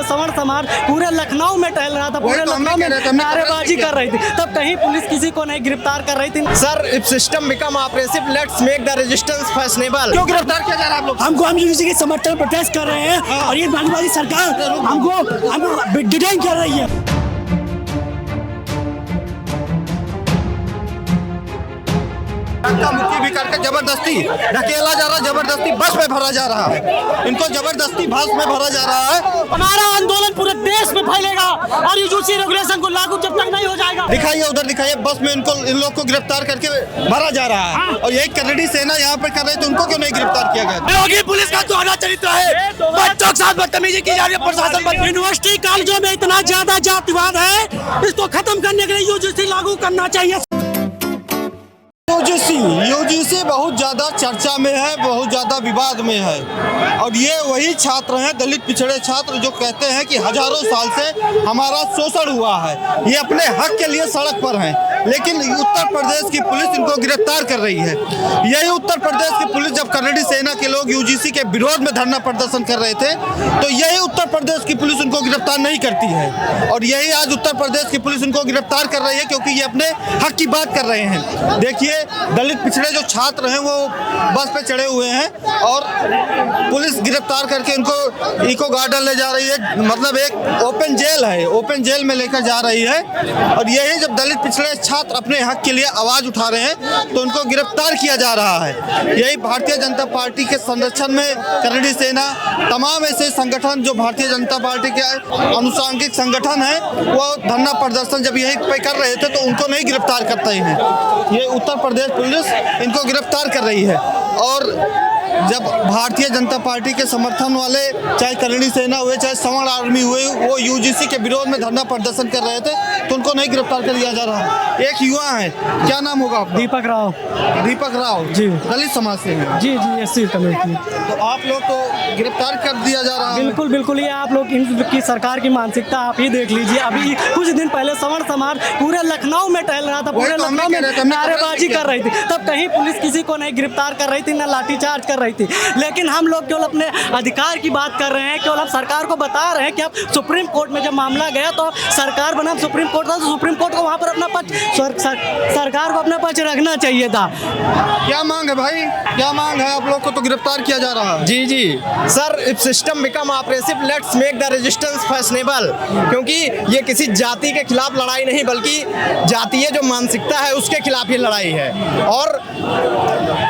सवर्ण समाज पूरे लखनऊ में टहल रहा था, पूरे लखनऊ में नारेबाजी कर रही थी, तब कहीं पुलिस किसी को नहीं गिरफ्तार कर रही थी। Sir, if system become oppressive, let's make the resistance fashionable. क्यों गिरफ्तार किया जा रहा है आप लोग? हम यूजीसी के समर्थन प्रोटेस्ट कर रहे हैं और ये नारेबाजी सरकार हमको डिटेन कर रही है। धक्का मुक्की भी करके जबरदस्ती ढकेला जा रहा है, जबरदस्ती बस में भरा जा रहा है, इनको जबरदस्ती बस में भरा जा रहा है। हमारा आंदोलन पूरे देश में फैलेगा और यूजीसी रेगुलेशन को लागू जब तक नहीं हो जाएगा। दिखाइए, उधर दिखाइए, बस में इन लोग को गिरफ्तार करके भरा जा रहा है और यही कन्नड़ी सेना यहाँ पे कर रहे थे, उनको क्यों नहीं गिरफ्तार किया गया? योगी पुलिस का दोहरा चरित्र है, बच्चों के साथ बदतमीजी की जा रही है प्रशासन पर। यूनिवर्सिटी कॉलेजों में इतना ज्यादा जातिवाद है, इसको खत्म करने के लिए यूजीसी लागू करना चाहिए। यूजीसी बहुत ज्यादा चर्चा में है, बहुत ज्यादा विवाद में है और ये वही छात्र हैं, दलित पिछड़े छात्र, जो कहते हैं कि हजारों साल से हमारा शोषण हुआ है, ये अपने हक के लिए सड़क पर हैं, लेकिन उत्तर प्रदेश की पुलिस इनको गिरफ्तार कर रही है। यही उत्तर प्रदेश की पुलिस, जब कन्नड़ी सेना के लोग यूजीसी के विरोध में धरना प्रदर्शन कर रहे थे, तो यही उत्तर प्रदेश की पुलिस उनको गिरफ्तार नहीं करती है और यही आज उत्तर प्रदेश की पुलिस उनको गिरफ्तार कर रही है, क्योंकि ये अपने हक की बात कर रहे हैं। देखिए, दलित पिछड़े जो छात्र हैं वो बस पे चढ़े हुए हैं और पुलिस गिरफ्तार करके इनको इको गार्डन ले जा रही है, मतलब एक ओपन जेल है, ओपन जेल में लेकर जा रही है और यही जब दलित पिछड़े छात्र अपने हक के लिए आवाज उठा रहे हैं तो उनको गिरफ्तार किया जा रहा है। यही भारतीय जनता पार्टी के संरक्षण में कन्नड़ी सेना, तमाम ऐसे संगठन जो भारतीय जनता पार्टी के अनुसांगिक संगठन है, वो धरना प्रदर्शन जब यही पे कर रहे थे तो उनको नहीं गिरफ्तार करते हैं। ये उत्तर प्रदेश पुलिस इनको गिरफ्तार कर रही है और जब भारतीय जनता पार्टी के समर्थन वाले, चाहे कन्नड़ी सेना हुए, चाहे सवर्ण आर्मी हुए, वो यूजीसी के विरोध में धरना प्रदर्शन कर रहे थे तो उनको नहीं गिरफ्तार कर लिया जा रहा है। एक युवा है, क्या नाम होगा आपका? दीपक राव। दीपक राव जी, दलित समाज से हैं? जी जी, एससी कमेटी। तो आप लोग को गिरफ्तार कर दिया जा रहा है? बिल्कुल बिल्कुल, ये आप लोग इनकी सरकार की मानसिकता आप ही देख लीजिए। अभी कुछ दिन पहले सवर्ण समाज पूरे लखनऊ में टहल रहा था, पूरे लखनऊ में नारेबाजी कर रही थी, तब कहीं पुलिस किसी को नहीं गिरफ्तार कर रही थी, न लाठीचार्ज कर रही थी। लेकिन हम लोग केवल अपने अधिकार की बात कर रहे हैं, केवल हम सरकार को बता रहे हैं कि अब सुप्रीम कोर्ट में जब मामला गया तो सरकार बना सुप्रीम कोर्ट था, तो सुप्रीम कोर्ट को वहाँ पर अपना पक्ष, सरकार को अपना पक्ष रखना चाहिए था। क्या मांग है भाई, क्या मांग है? आप लोग को तो गिरफ्तार किया जा रहा है। जी जी sir, if system become oppressive, let's make the resistance fashionable. क्योंकि ये किसी जाति के खिलाफ लड़ाई नहीं, बल्कि जातीय जो मानसिकता है उसके खिलाफ ही लड़ाई है। और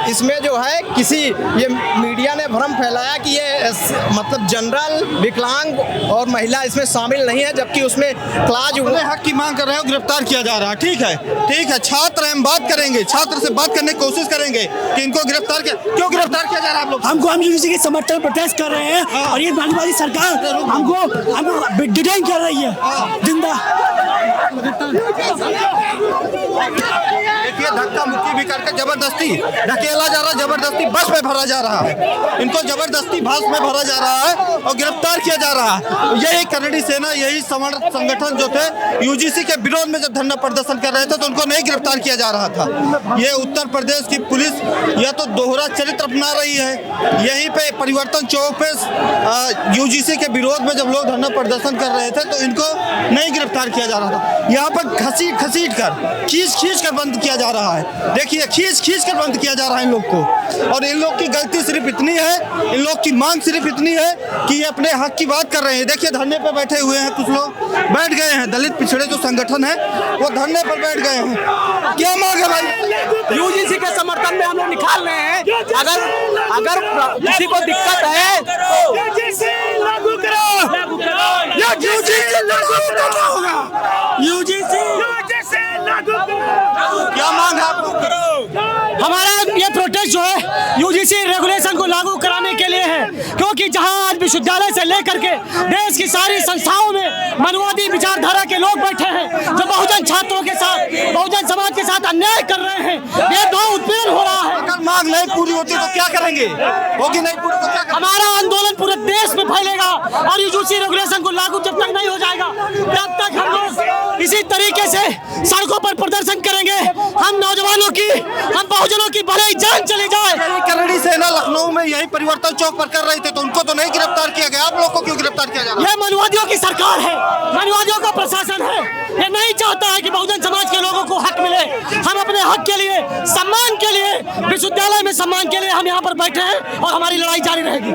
इसमें जो है किसी, ये मीडिया ने भ्रम फैलाया कि ये मतलब जनरल, विकलांग और महिला इसमें शामिल नहीं है, जबकि उसमें क्लाज अपने हक की मांग कर रहे हो, गिरफ्तार किया जा रहा है। ठीक है, ठीक है, छात्र हम बात करेंगे, छात्र से बात करने की कोशिश करेंगे कि इनको गिरफ्तार क्यों गिरफ्तार किया जा रहा है आप लोग? हम यूजीसी के समर्थन प्रोटेस्ट कर रहे हैं और ये नारेबाजी सरकार हमको डिटेन कर रही है। जिंदा देखिए, धक्का मुक्की भी करके जबरदस्ती ढकेला जा रहा है, जबरदस्ती बस में भरा जा रहा है, इनको जबरदस्ती बस में भरा जा रहा है और गिरफ्तार किया जा रहा है। यही कन्नड़ी सेना, यही सवर्ण संगठन जो थे, यूजीसी के विरोध में जब धरना प्रदर्शन कर रहे थे तो उनको नहीं गिरफ्तार किया जा रहा था। ये उत्तर प्रदेश की पुलिस यह तो दोहरा चरित्र अपना रही है। यहीं पे परिवर्तन चौक पे यूजीसी के विरोध में जब लोग धरना प्रदर्शन कर रहे थे तो इनको नहीं गिरफ्तार किया जा रहा था। यहाँ पर खींच कर बंद किया जा रहा है। देखिए, खींच कर बंद किया जा रहा है इन लोग को, और इन लोग की गलती सिर्फ इतनी है, इन लोग की मांग सिर्फ इतनी है कि ये अपने हक की बात कर रहे हैं। देखिए, धरने पर बैठे हुए हैं, कुछ लोग बैठ गए हैं, दलित पिछड़े जो संगठन है वो धरने पर बैठ गए हैं। क्या मांग है भाई? यूजीसी के समर्थन में हम लोग निकाल रहे हैं। अगर किसी को दिक्कत है तो यूजीसी लागू करो, यूजीसी लागू करो। क्या मांग है आप लोग? हमारा ये प्रोटेस्ट जो है यूजीसी रेगुलेशन को लागू कराने के लिए है, क्योंकि जहां आज विश्वविद्यालय से लेकर के देश की सारी संस्थाओं में मनवादी विचारधारा के लोग बैठे हैं, जो बहुजन छात्रों के साथ, बहुजन समाज के साथ अन्याय कर रहे हैं, भेदभाव उत्पीड़न हो रहा है। अगर मांग नहीं पूरी होती तो क्या करेंगे? होगी नहीं पूरी तो क्या करेंगे? हमारा आंदोलन पूरे देश में फैलेगा और यूजीसी रेगुलेशन को लागू जब तक नहीं हो जाएगा तब तक हम लोग इसी तरीके से सड़कों पर प्रदर्शन करेंगे। हम नौजवानों की, हम बहुजनों की भले ही जान चली जाए। कन्नड़ी करेडी सेना लखनऊ में यही परिवर्तन चौक पर कर रही थी, तो उनको तो नहीं गिरफ्तार किया गया, आप लोग को क्यों गिरफ्तार किया जा रहा है? ये मनवादियों की सरकार है, मनवादियों का प्रशासन है। ये नहीं चाहता है कि बहुजन समाज के लोगों को हक मिले। हम अपने हक के लिए, सम्मान के लिए, विश्वविद्यालय में सम्मान के लिए हम यहाँ पर बैठे हैं और हमारी लड़ाई जारी रहेगी।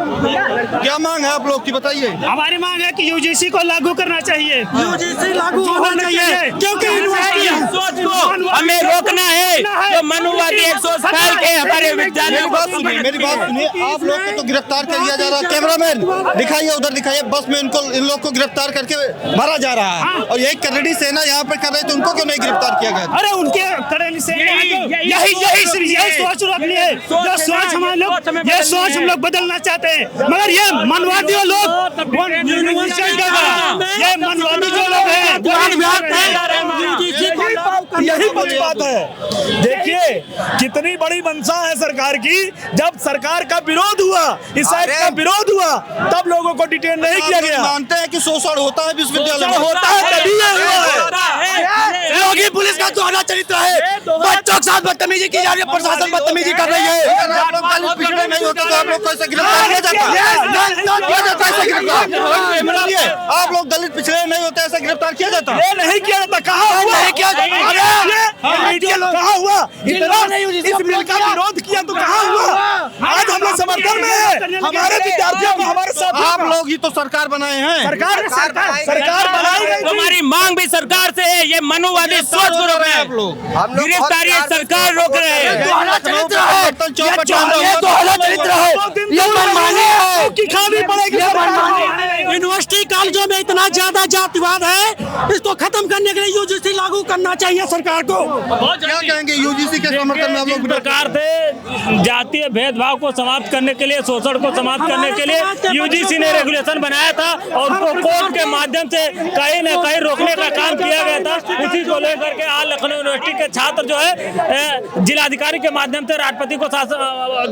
क्या मांग है आप लोग की, बताइए। हमारी मांग है कि यूजीसी को लागू करना चाहिए, यूजीसी लागू होना चाहिए, क्योंकि यूनिवर्सिटी को हमें रोकना है। जो मनुवादी एक सोच फैल के हमारे विद्यालयों को मेरी बात सुनिए, आप लोग को तो गिरफ्तार कर लिया जा रहा है। कैमरामैन दिखाइए, उधर दिखाइए, बस में इन लोग को गिरफ्तार करके भरा जा रहा है, और यही करेडी सेना यहाँ पे कर रहे थे, उनको क्यों नहीं गिरफ्तार किया गया? अरे उनके करेडी सेना यही सोच रखनी है, जो सोच हमारे लोग, ये सोच हम लोग बदलना चाहते हैं, मगर ये मनवादी लोग, ये मनवादी जो लोग हैं, यही पक्षपात है। देखिए कितनी बड़ी मंशा है सरकार की, जब सरकार का विरोध हुआ, इस एक्ट का विरोध हुआ, तब लोगों को डिटेन नहीं किया गया। मानते हैं कि शोषण होता है विश्वविद्यालय में, होता है, तभी योगी पुलिस का दोहरा चरित्र है। बच्चों के साथ बदतमीजी की जा रही है, प्रशासन बदतमीजी कर रही है। अगर आप लोग दलित पिछड़े नहीं होते तो आप लोग कैसे गिरफ्तार किया जाता? आप लोग दलित पिछड़े नहीं होते, ऐसे गिरफ्तार किया जाता? ये नहीं किया जाता। कहाँ हुआ? नहीं किया जाता। कहाँ हुआ? इतना इस बिल का विरोध किया तो कहाँ हुआ? आज हम लोग समर्थन में है, हमारे विद्यार्थियों को हमारे साथ। आप लोग ही तो सरकार बनाए हैं, सरकार बनाई गई। हमारी मांग भी सरकार से है। ये मनुवादी सोच को रोक रहे हैं, आप लोग गिरफ्तारी सरकार रोक रहे हैं। यूनिवर्सिटी कॉलेजों में इतना ज्यादा जातिवाद है, इसको खत्म करने के लिए यूजीसी लागू करना चाहिए सरकार को। क्या कहेंगे यूजीसी के समर्थन में आप लोग? प्रकार से जातीय भेदभाव को समाप्त करने के लिए, शोषण को समाप्त करने के लिए यूजीसी ने रेगुलेशन बनाया था और उसको कोर्ट के माध्यम से कहीं न कहीं रोकने का काम किया गया था। उसी को लेकर के आज लखनऊ यूनिवर्सिटी के छात्र जो है जिलाधिकारी के माध्यम से राष्ट्रपति को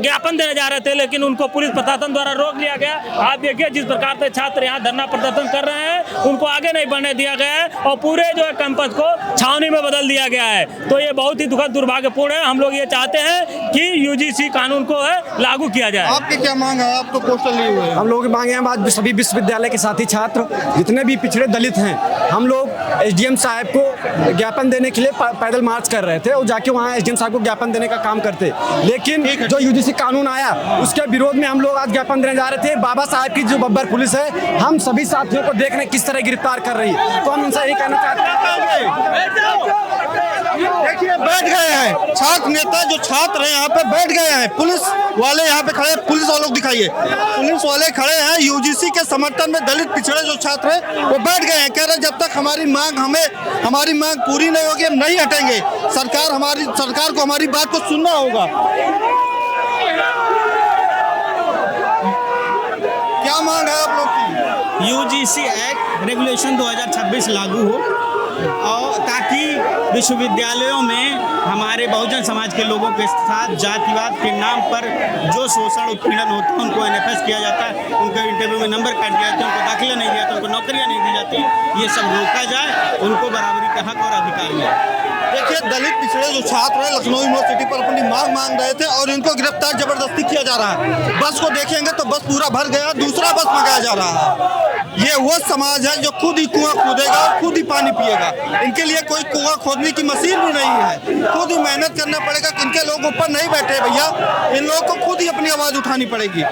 ज्ञापन देने जा रहे थे, लेकिन उनको पुलिस प्रशासन द्वारा रोक लिया गया। आप देखिए जिस प्रकार से छात्र यहाँ धरना प्रदर्शन कर रहे हैं, उनको आगे नहीं बढ़ने दिया गया है और पूरे जो है कैंपस को छावनी में बदल दिया गया है। तो ये बहुत ही दुखद दुर्भाग्यपूर्ण है। हम लोग ये चाहते हैं कि यूजीसी कानून को है लागू किया जाए। आपकी क्या मांग है? आप तो पोस्टर लिए हुए हैं। हम लोग की मांगे हैं, आज सभी विश्वविद्यालय के साथी छात्र जितने भी पिछड़े दलित हैं, हम लोग एसडीएम साहब को ज्ञापन देने के लिए पैदल मार्च कर रहे थे और जाके वहाँ एसडीएम साहब को ज्ञापन देने का काम करते, लेकिन जो यूजीसी कानून आया उसके विरोध में हम लोग आज ज्ञापन देने जा रहे थे। बाबा साहब की जो बब्बर पुलिस है, हम सभी साथियों को देख रहे किस तरह गिरफ्तार कर रही है, तो हम इनसे यही कहना चाहते हैं। देखिए बैठ गए हैं छात्र नेता, जो छात्र हैं यहाँ पे बैठ गए हैं, पुलिस वाले यहाँ पे खड़े हैं, पुलिस वालों दिखाइए, पुलिस वाले खड़े हैं यूजीसी के समर्थन में। दलित पिछड़े जो छात्र हैं वो बैठ गए हैं, कह रहे जब तक हमारी मांग पूरी नहीं होगी हम नहीं हटेंगे। सरकार को हमारी बात को सुनना होगा। क्या मांग है आप लोग की? यूजीसी एक्ट रेगुलेशन 2026 लागू हो और ताकि विश्वविद्यालयों में हमारे बहुजन समाज के लोगों के साथ जातिवाद के नाम पर जो शोषण उत्पीड़न होता है, उनको एनएफएस किया जाता है, उनको इंटरव्यू में नंबर काट दिया जाता है, उनको दाखिला नहीं दिया जाता, उनको नौकरियां नहीं दी जाती, ये सब रोका जाए, उनको बराबरी का हक और अधिकार मिले। देखिए दलित पिछड़े जो छात्र हैं लखनऊ यूनिवर्सिटी पर अपनी मांग रहे थे और इनको गिरफ्तार जबरदस्ती किया जा रहा है। बस को देखेंगे तो बस पूरा भर गया, दूसरा बस मंगाया जा रहा है। ये वो समाज है जो खुद ही कुआं खोदेगा और खुद ही पानी पिएगा। इनके लिए कोई कुआं खोदने की मशीन भी नहीं है, खुद ही मेहनत करना पड़ेगा। इनके लोग ऊपर नहीं बैठे भैया, इन लोगों को खुद ही अपनी आवाज उठानी पड़ेगी।